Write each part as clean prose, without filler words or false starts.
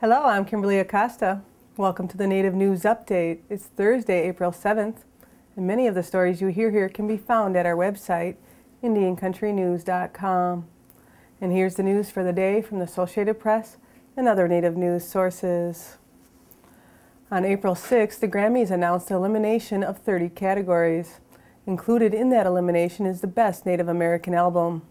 Hello, I'm Kimberlie Acosta. Welcome to the Native News Update. It's Thursday, April 7th, and many of the stories you hear here can be found at our website, IndianCountryNews.com. And here's the news for the day from the Associated Press and other Native news sources. On April 6th, the Grammys announced the elimination of 30 categories. Included in that elimination is the Best Native American Album.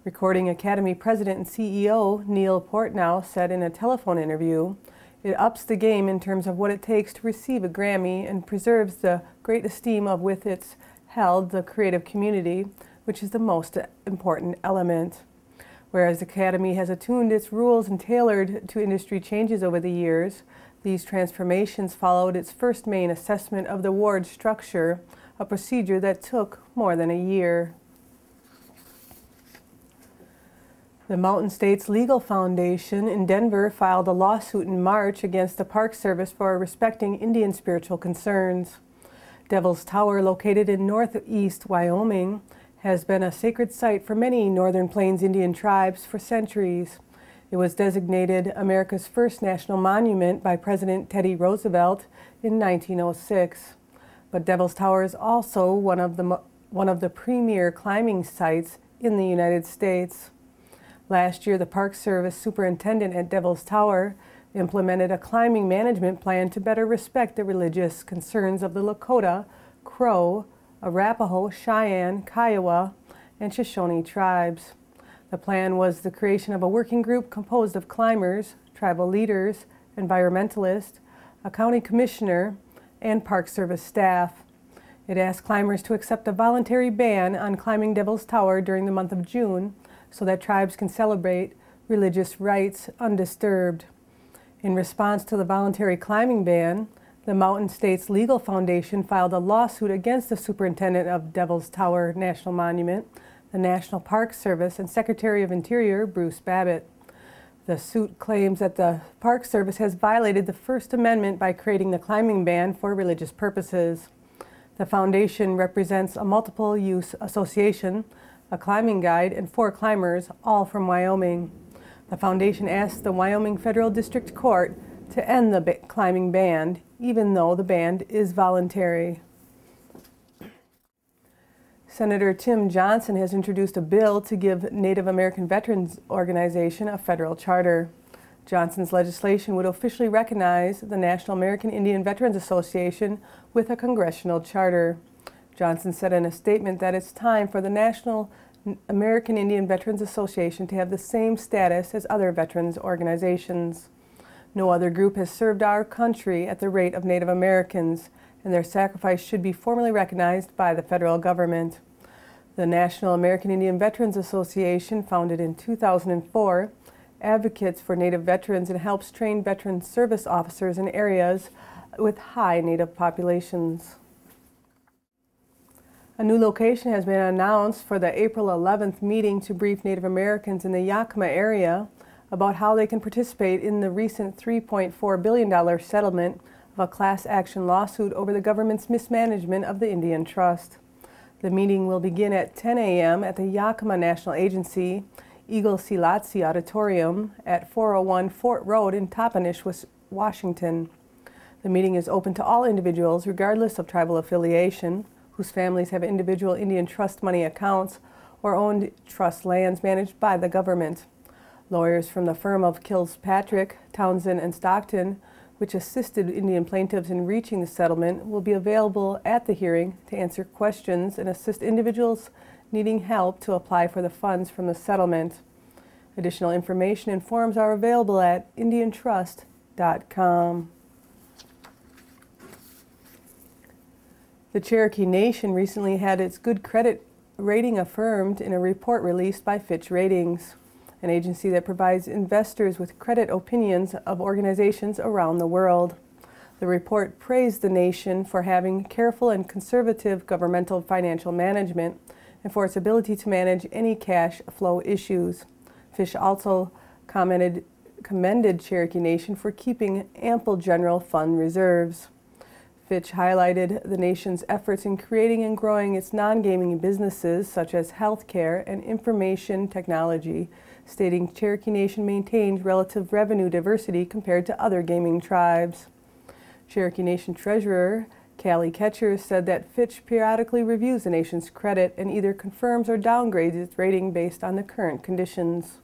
Recording Academy President and CEO Neil Portnow said in a telephone interview, "It ups the game in terms of what it takes to receive a Grammy and preserves the great esteem of which it's held the creative community, which is the most important element." Whereas the Academy has attuned its rules and tailored to industry changes over the years, these transformations followed its first main assessment of the award structure, a procedure that took more than a year. The Mountain States Legal Foundation in Denver filed a lawsuit in March against the Park Service for respecting Indian spiritual concerns. Devil's Tower, located in northeast Wyoming, has been a sacred site for many Northern Plains Indian tribes for centuries. It was designated America's first national monument by President Teddy Roosevelt in 1906. But Devil's Tower is also one of the premier climbing sites in the United States. Last year, the Park Service superintendent at Devil's Tower implemented a climbing management plan to better respect the religious concerns of the Lakota, Crow, Arapaho, Cheyenne, Kiowa, and Shoshone tribes. The plan was the creation of a working group composed of climbers, tribal leaders, environmentalists, a county commissioner, and Park Service staff. It asked climbers to accept a voluntary ban on climbing Devil's Tower during the month of June, so that tribes can celebrate religious rites undisturbed. In response to the voluntary climbing ban, the Mountain States Legal Foundation filed a lawsuit against the superintendent of Devil's Tower National Monument, the National Park Service, and Secretary of Interior Bruce Babbitt. The suit claims that the Park Service has violated the First Amendment by creating the climbing ban for religious purposes. The foundation represents a multiple-use association, a climbing guide, and 4 climbers, all from Wyoming. The foundation asked the Wyoming Federal District Court to end the climbing ban, even though the ban is voluntary. Senator Tim Johnson has introduced a bill to give Native American Veterans Organization a federal charter. Johnson's legislation would officially recognize the National American Indian Veterans Association with a congressional charter. Johnson said in a statement that it's time for the National American Indian Veterans Association to have the same status as other veterans organizations. No other group has served our country at the rate of Native Americans, and their sacrifice should be formally recognized by the federal government. The National American Indian Veterans Association, founded in 2004, advocates for Native veterans and helps train veteran service officers in areas with high Native populations. A new location has been announced for the April 11th meeting to brief Native Americans in the Yakima area about how they can participate in the recent $3.4 billion settlement of a class action lawsuit over the government's mismanagement of the Indian Trust. The meeting will begin at 10 a.m. at the Yakima National Agency Eagle Selassie Auditorium at 401 Fort Road in Toppenish, Washington. The meeting is open to all individuals regardless of tribal affiliation, whose families have individual Indian trust money accounts or owned trust lands managed by the government. Lawyers from the firm of Kilpatrick, Townsend, and Stockton, which assisted Indian plaintiffs in reaching the settlement, will be available at the hearing to answer questions and assist individuals needing help to apply for the funds from the settlement. Additional information and forms are available at indiantrust.com. The Cherokee Nation recently had its good credit rating affirmed in a report released by Fitch Ratings, an agency that provides investors with credit opinions of organizations around the world. The report praised the nation for having careful and conservative governmental financial management and for its ability to manage any cash flow issues. Fitch also commended Cherokee Nation for keeping ample general fund reserves. Fitch highlighted the nation's efforts in creating and growing its non-gaming businesses such as healthcare and information technology, stating Cherokee Nation maintains relative revenue diversity compared to other gaming tribes. Cherokee Nation Treasurer Callie Ketcher said that Fitch periodically reviews the nation's credit and either confirms or downgrades its rating based on the current conditions.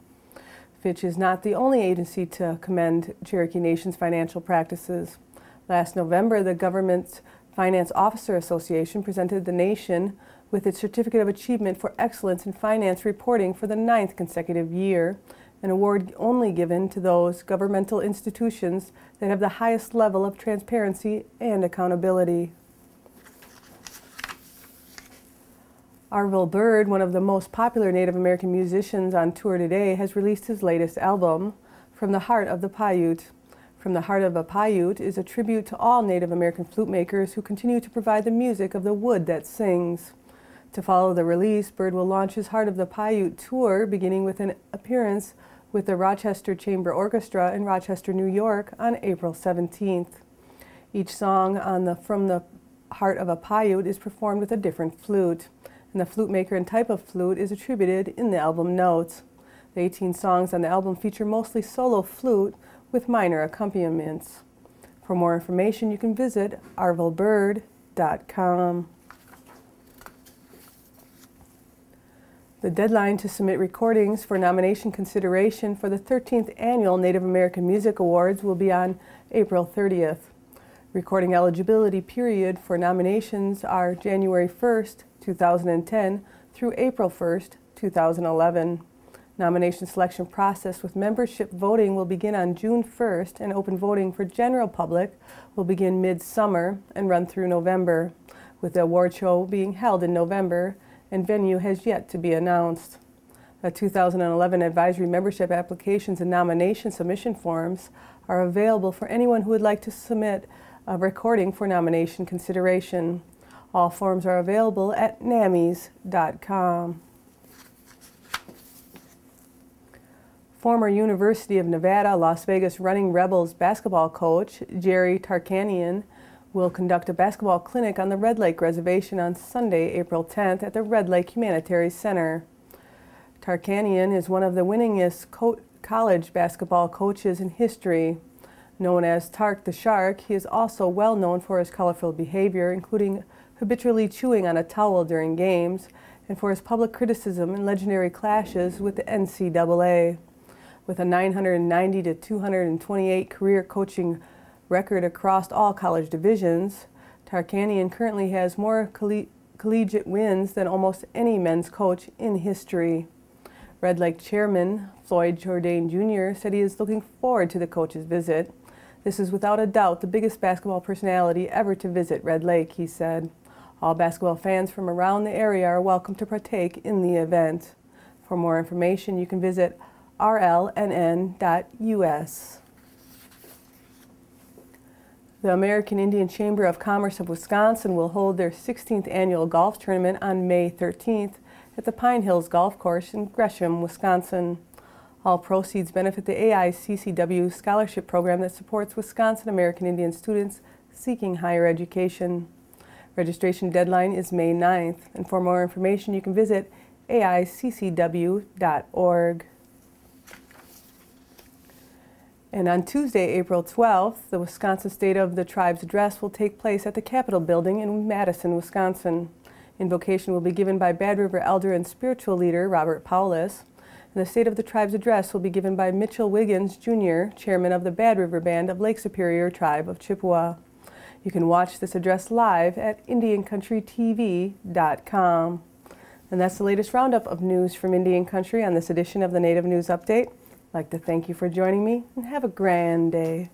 Fitch is not the only agency to commend Cherokee Nation's financial practices. Last November, the Government Finance Officer Association presented the nation with its Certificate of Achievement for Excellence in Finance Reporting for the 9th consecutive year, an award only given to those governmental institutions that have the highest level of transparency and accountability. Arvel Bird, one of the most popular Native American musicians on tour today, has released his latest album, From the Heart of the Paiute. From the Heart of a Paiute is a tribute to all Native American flute makers who continue to provide the music of the wood that sings. To follow the release, Bird will launch his Heart of the Paiute tour, beginning with an appearance with the Rochester Chamber Orchestra in Rochester, New York on April 17th. Each song on the From the Heart of a Paiute is performed with a different flute, and the flute maker and type of flute is attributed in the album notes. The 18 songs on the album feature mostly solo flute with minor accompaniments. For more information, you can visit arvelbird.com. The deadline to submit recordings for nomination consideration for the 13th Annual Native American Music Awards will be on April 30th. Recording eligibility period for nominations are January 1st, 2010 through April 1st, 2011. Nomination selection process with membership voting will begin on June 1st, and open voting for general public will begin mid-summer and run through November, with the award show being held in November, and venue has yet to be announced. The 2011 advisory membership applications and nomination submission forms are available for anyone who would like to submit a recording for nomination consideration. All forms are available at Nammys.com. Former University of Nevada, Las Vegas Running Rebels basketball coach Jerry Tarkanian will conduct a basketball clinic on the Red Lake Reservation on Sunday, April 10th at the Red Lake Humanitarian Center. Tarkanian is one of the winningest college basketball coaches in history. Known as Tark the Shark, he is also well known for his colorful behavior, including habitually chewing on a towel during games, and for his public criticism and legendary clashes with the NCAA. With a 990 to 228 career coaching record across all college divisions, Tarkanian currently has more collegiate wins than almost any men's coach in history. Red Lake Chairman Floyd Jourdain Jr. said he is looking forward to the coach's visit. This is without a doubt the biggest basketball personality ever to visit Red Lake, he said. All basketball fans from around the area are welcome to partake in the event. For more information, you can visit rlnn.us. The American Indian Chamber of Commerce of Wisconsin will hold their 16th annual golf tournament on May 13th at the Pine Hills Golf Course in Gresham, Wisconsin. All proceeds benefit the AICCW scholarship program that supports Wisconsin American Indian students seeking higher education. Registration deadline is May 9th, and for more information you can visit AICCW.org. And on Tuesday, April 12th, the Wisconsin State of the Tribes Address will take place at the Capitol Building in Madison, Wisconsin. Invocation will be given by Bad River elder and spiritual leader Robert Paulus. And the State of the Tribes Address will be given by Mitchell Wiggins, Jr., chairman of the Bad River Band of Lake Superior Tribe of Chippewa. You can watch this address live at IndianCountryTV.com. And that's the latest roundup of news from Indian Country on this edition of the Native News Update. I'd like to thank you for joining me, and have a grand day.